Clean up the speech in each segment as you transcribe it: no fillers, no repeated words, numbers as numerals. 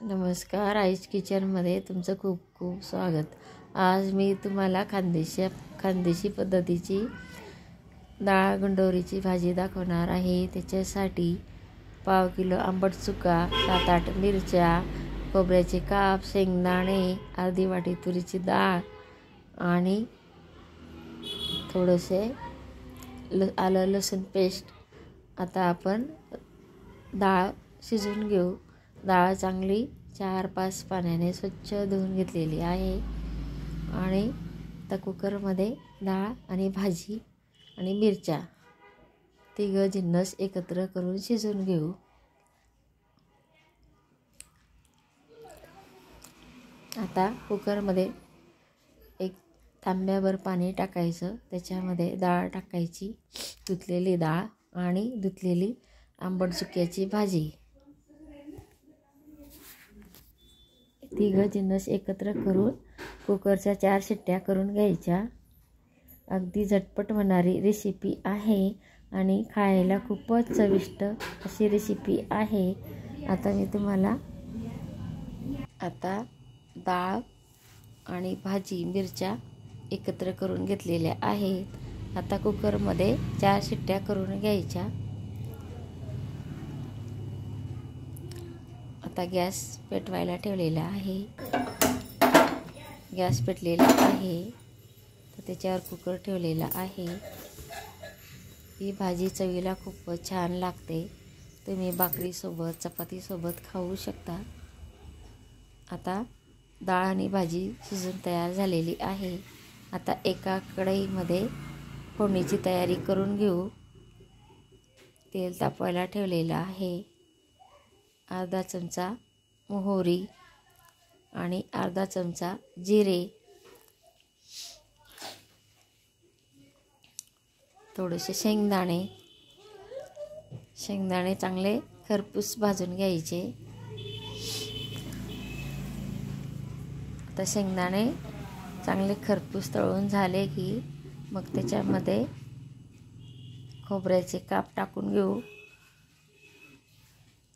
नमस्कार, आईज किचनमध्ये तुमचं खूप खूप स्वागत। आज मी तुम्हाला खानदेशी पद्धतीची डाळ गंडोरीची भाजी दाखवणार आहे। त्याच्यासाठी पाव किलो आंबट चुका, 7-8 मिरच्या, खोबऱ्याचे काप, शेंगदाणे, अर्धी वाटी तुरीची डाळ आणि थोडेसे आलं लसूण पेस्ट। आता आपण डाळ शिजवून घेऊ। डाळ चांगली 4-5 पाण्याने स्वच्छ धुवून घेतलेली आहे आणि आता कुकरमध्ये डाळ आणि भाजी आणि मिरच्या तिघं जिन्नस एकत्र करून शिजवून घेऊ। आता कुकरमध्ये एक तांब्याभर पाणी टाकायचं, त्याच्यामध्ये डाळ टाकायची, धुतलेली डाळ आणि धुतलेली आंबट चुक्याची भाजी। तिघं जिन्नस एकत्र करून कुकरच्या 4 शिट्ट्या करून घ्यायच्या। अगदी झटपट होणारी रेसिपी आहे आणि खायला खूपच चविष्ट अशी रेसिपी आहे। आता मी तुम्हाला डाळ आणि भाजी मिरच्या एकत्र करून घेतलेल्या आहेत। आता कुकरमध्ये 4 शिट्ट्या करून घ्यायच्या। आता गॅस पेटवायला ठेवलेला आहे। गॅस पेटलेला आहे तर त्याच्यावर कुकर ठेवलेला आहे। ही भाजी चवीला खूप छान लागते, तुम्ही भाकरीसोबत चपातीसोबत खाऊ शकता। आता डाळ आणि भाजी शिजून तयार झालेली आहे। आता एका कढईमध्ये फोडणीची तयारी करून घेऊ। तेल तापवायला ठेवलेलं आहे। अर्धा चमचा मोहरी आणि अर्धा चमचा जिरे, थोडेसे शेंगदाणे चांगले खरपूस भाजून घ्यायचे। आता शेंगदाणे चांगले खरपूस तळून झाले की मग त्याच्यामध्ये खोबऱ्याचे काप टाकून घेऊ।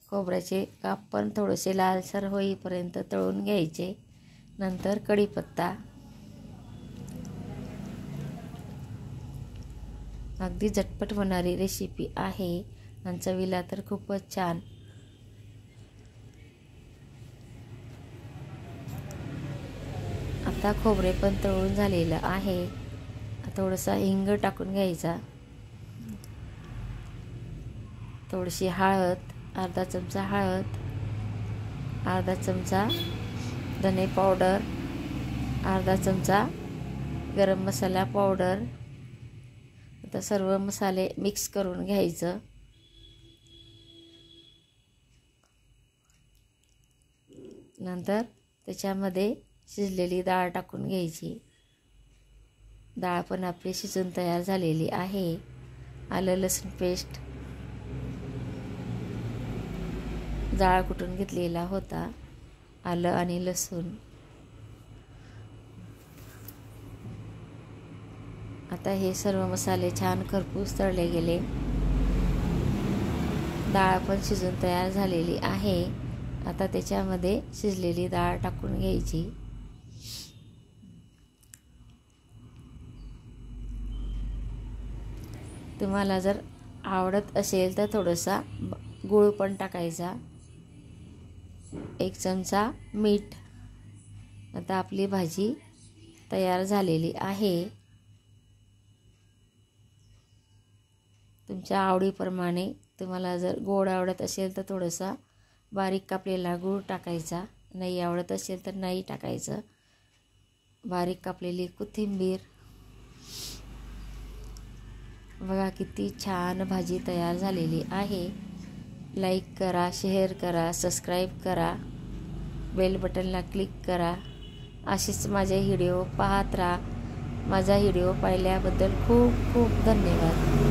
खोबऱ्याचे काप पण थोडेसे लालसर होईपर्यंत तळून घ्यायचे। नंतर कढीपत्ता, अगदी झटपट होणारी रेसिपी आहे आणि चवीला तर खूपच छान। आता खोबरे पण तळून झालेलं आहे। थोडासा हिंग टाकून घ्यायचा, थोडीशी हळद, अर्धा चमचा हळद, अर्धा चमचा धने पावडर, अर्धा चमचा गरम मसाला पावडर। आता सर्व मसाले मिक्स करून घ्यायचं। नंतर त्याच्यामध्ये शिजलेली डाळ टाकून घ्यायची। डाळ पण आपली शिजून तयार झालेली आहे। आलं लसूण पेस्ट, डाळ कुटून घेतलेला होता, आलं आणि लसूण। आता हे सर्व मसाले छान खरपूस तळले गेले। डाळ पण शिजून तयार झालेली आहे। आता त्याच्यामध्ये शिजलेली डाळ टाकून घ्यायची। तुम्हाला जर आवडत असेल तर थोडासा गूळ पण टाकायचा, 1 चमचा मीठ। आता आपली भाजी तयार झालेली आहे। तुमच्या आवडीप्रमाणे, तुम्हाला जर गोड आवडत असेल तर थोडासा बारीक कापलेला गूळ टाकायचा, नाही आवडत असेल तर नाही टाकायचं। बारीक कापलेली कोथिंबीर, बघा किती छान भाजी तयार झालेली आहे। लाईक करा, शेअर करा, सबस्क्राईब करा, बेल बटनला क्लिक करा। असेच माझे व्हिडिओ पाहत राहा। माझा व्हिडिओ पाहिल्याबद्दल खूप खूप धन्यवाद।